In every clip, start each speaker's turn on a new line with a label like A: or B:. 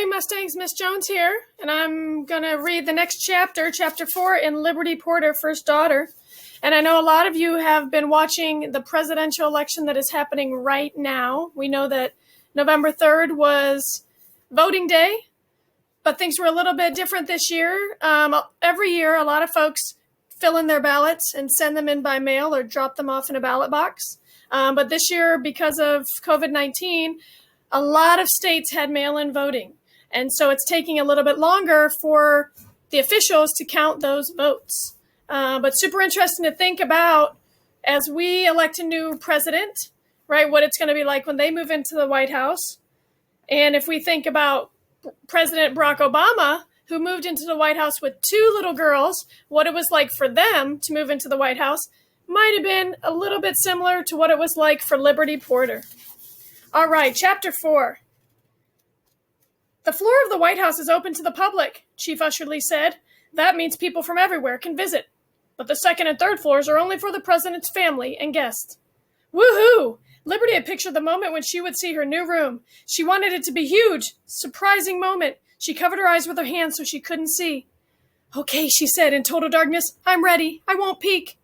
A: Prairie Mustangs, Miss Jones here, and I'm going to read the next chapter, Chapter 4, in Liberty Porter, First Daughter. And I know a lot of you have been watching the presidential election that is happening right now. We know that November 3rd was voting day, but things were a little bit different this year. Every year, a lot of folks fill in their ballots and send them in by mail or drop them off in a ballot box. But this year, because of COVID-19, a lot of states had mail-in voting. And so it's taking a little bit longer for the officials to count those votes. But super interesting to think about as we elect a new president, right, what it's going to be like when they move into the White House. And if we think about President Barack Obama, who moved into the White House with two little girls, what it was like for them to move into the White House might have been a little bit similar to what it was like for Liberty Porter. All right, Chapter 4. The floor of the White House is open to the public, Chief Usher Lee said. That means people from everywhere can visit. But the second and third floors are only for the president's family and guests. Woohoo! Liberty had pictured the moment when she would see her new room. She wanted it to be huge, surprising moment. She covered her eyes with her hands so she couldn't see. Okay, she said in total darkness. I'm ready. I won't peek.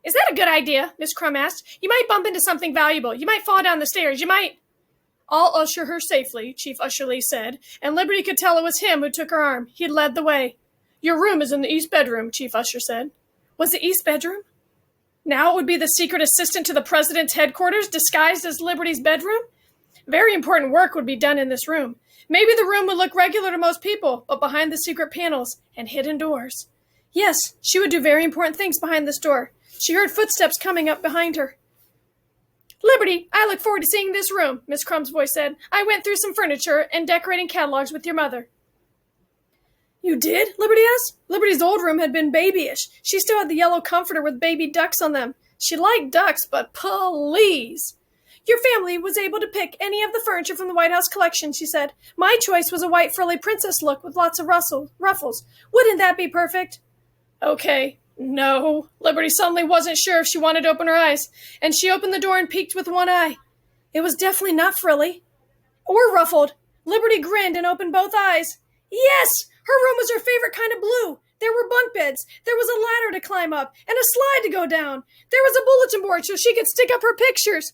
A: Is that a good idea? Miss Crum asked. You might bump into something valuable. You might fall down the stairs. You might... I'll usher her safely, Chief Usher Lee said, and Liberty could tell it was him who took her arm. He'd led the way. Your room is in the east bedroom, Chief Usher said. Was the east bedroom? Now it would be the secret assistant to the president's headquarters, disguised as Liberty's bedroom? Very important work would be done in this room. Maybe the room would look regular to most people, but behind the secret panels and hidden doors. Yes, she would do very important things behind this door. She heard footsteps coming up behind her. Liberty, I look forward to seeing this room, Miss Crumb's voice said. I went through some furniture and decorating catalogs with your mother. You did? Liberty asked. Liberty's old room had been babyish. She still had the yellow comforter with baby ducks on them. She liked ducks, but please. Your family was able to pick any of the furniture from the White House collection, she said. My choice was a white frilly princess look with lots of ruffles. Wouldn't that be perfect? Okay. No. Liberty suddenly wasn't sure if she wanted to open her eyes, and she opened the door and peeked with one eye. It was definitely not frilly. Or ruffled. Liberty grinned and opened both eyes. Yes! Her room was her favorite kind of blue. There were bunk beds. There was a ladder to climb up and a slide to go down. There was a bulletin board so she could stick up her pictures.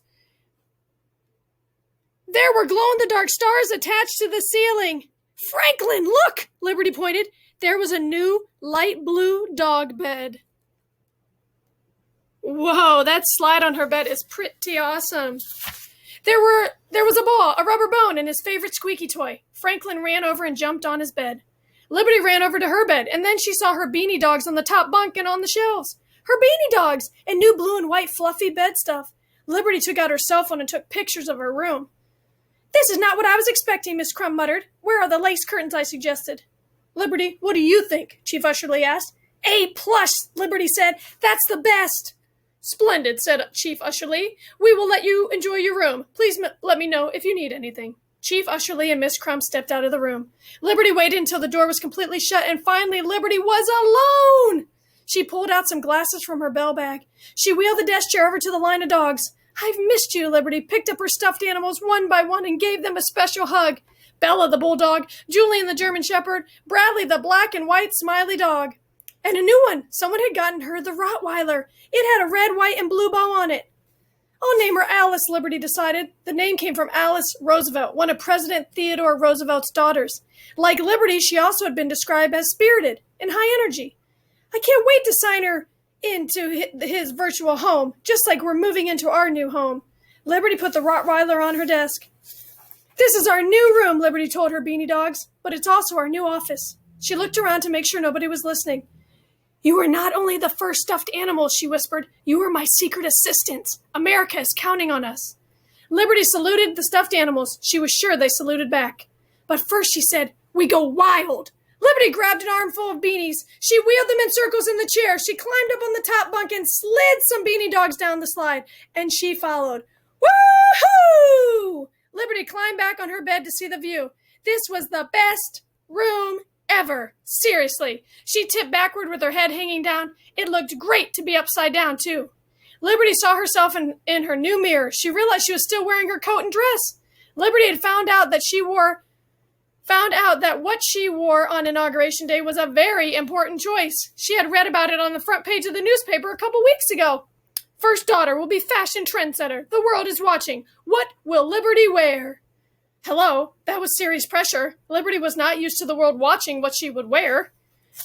A: There were glow-in-the-dark stars attached to the ceiling. Franklin, look! Liberty pointed. There was a new light blue dog bed. Whoa, that slide on her bed is pretty awesome. There was a ball, a rubber bone, and his favorite squeaky toy. Franklin ran over and jumped on his bed. Liberty ran over to her bed, and then she saw her beanie dogs on the top bunk and on the shelves. Her beanie dogs! And new blue and white fluffy bed stuff. Liberty took out her cell phone and took pictures of her room. This is not what I was expecting, Miss Crum muttered. Where are the lace curtains I suggested? Liberty, what do you think? Chief Usher Lee asked. A+, Liberty said. That's the best. Splendid, said Chief Usher Lee. We will let you enjoy your room. Please let me know if you need anything. Chief Usher Lee and Miss Crum stepped out of the room. Liberty waited until the door was completely shut, and finally Liberty was alone. She pulled out some glasses from her bell bag. She wheeled the desk chair over to the line of dogs. I've missed you, Liberty picked up her stuffed animals one by one and gave them a special hug. Bella the bulldog, Julian the German shepherd, Bradley the black and white smiley dog. And a new one. Someone had gotten her the Rottweiler. It had a red, white, and blue bow on it. I'll name her Alice, Liberty decided. The name came from Alice Roosevelt, one of President Theodore Roosevelt's daughters. Like Liberty, she also had been described as spirited and high energy. I can't wait to sign her into his virtual home, just like we're moving into our new home. Liberty put the Rottweiler on her desk. This is our new room, Liberty told her beanie dogs, but it's also our new office. She looked around to make sure nobody was listening. You are not only the first stuffed animal, she whispered. You are my secret assistants. America is counting on us. Liberty saluted the stuffed animals. She was sure they saluted back. But first she said, we go wild. Liberty grabbed an armful of beanies. She wheeled them in circles in the chair. She climbed up on the top bunk and slid some beanie dogs down the slide. And she followed. Woo-hoo! Liberty climbed back on her bed to see the view. This was the best room ever. Seriously. She tipped backward with her head hanging down. It looked great to be upside down, too. Liberty saw herself in her new mirror. She realized she was still wearing her coat and dress. Liberty had found out that she wore found out that what she wore on Inauguration Day was a very important choice. She had read about it on the front page of the newspaper a couple weeks ago. First daughter will be fashion trendsetter. The world is watching. What will Liberty wear? Hello, that was serious pressure. Liberty was not used to the world watching what she would wear.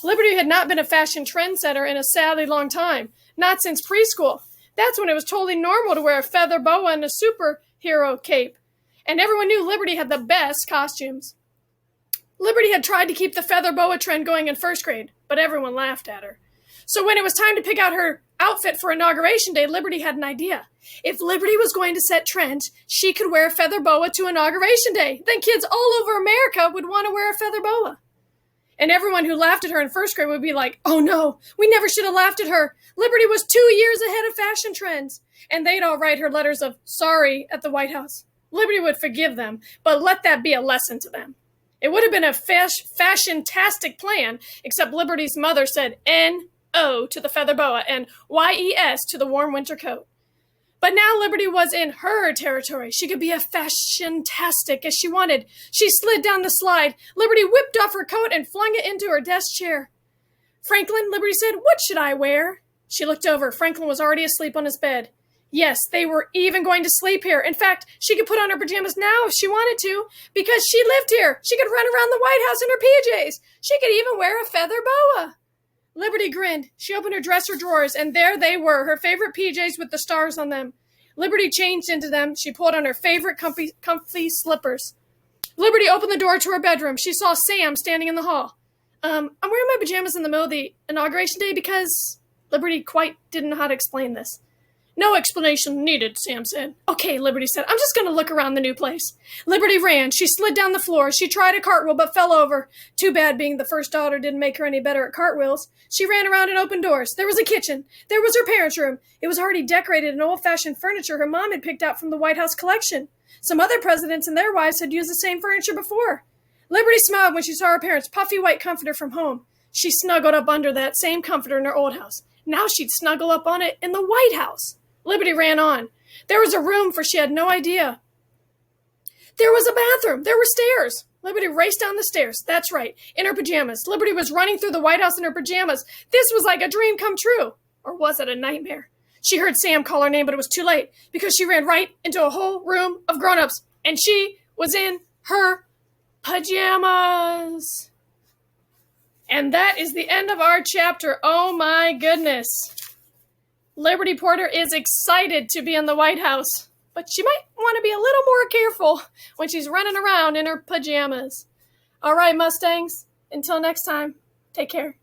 A: Liberty had not been a fashion trendsetter in a sadly long time, not since preschool. That's when it was totally normal to wear a feather boa and a superhero cape. And everyone knew Liberty had the best costumes. Liberty had tried to keep the feather boa trend going in first grade, but everyone laughed at her. So when it was time to pick out her outfit for Inauguration Day, Liberty had an idea. If Liberty was going to set trends, she could wear a feather boa to Inauguration Day. Then kids all over America would want to wear a feather boa. And everyone who laughed at her in first grade would be like, oh no, we never should have laughed at her. Liberty was 2 years ahead of fashion trends. And they'd all write her letters of sorry at the White House. Liberty would forgive them, but let that be a lesson to them. It would have been a fashion-tastic plan, except Liberty's mother said N-O to the feather boa and Y-E-S to the warm winter coat. But now Liberty was in her territory. She could be a fashion-tastic as she wanted. She slid down the slide. Liberty whipped off her coat and flung it into her desk chair. Franklin, Liberty said, what should I wear? She looked over. Franklin was already asleep on his bed. Yes, they were even going to sleep here. In fact, she could put on her pajamas now if she wanted to, because she lived here. She could run around the White House in her PJs. She could even wear a feather boa. Liberty grinned. She opened her dresser drawers, and there they were, her favorite PJs with the stars on them. Liberty changed into them. She pulled on her favorite comfy slippers. Liberty opened the door to her bedroom. She saw Sam standing in the hall. I'm wearing my pajamas in the middle of the Inauguration Day because Liberty quite didn't know how to explain this. No explanation needed, Sam said. Okay, Liberty said. I'm just going to look around the new place. Liberty ran. She slid down the floor. She tried a cartwheel but fell over. Too bad being the first daughter didn't make her any better at cartwheels. She ran around and opened doors. There was a kitchen. There was her parents' room. It was already decorated in old-fashioned furniture her mom had picked out from the White House collection. Some other presidents and their wives had used the same furniture before. Liberty smiled when she saw her parents' puffy white comforter from home. She snuggled up under that same comforter in her old house. Now she'd snuggle up on it in the White House. Liberty ran on. There was a room, for she had no idea. There was a bathroom. There were stairs. Liberty raced down the stairs. That's right, in her pajamas. Liberty was running through the White House in her pajamas. This was like a dream come true. Or was it a nightmare? She heard Sam call her name, but it was too late, because she ran right into a whole room of grown-ups, and she was in her pajamas. And that is the end of our chapter. Oh my goodness. Liberty Porter is excited to be in the White House, but she might want to be a little more careful when she's running around in her pajamas. All right, Mustangs, until next time, take care.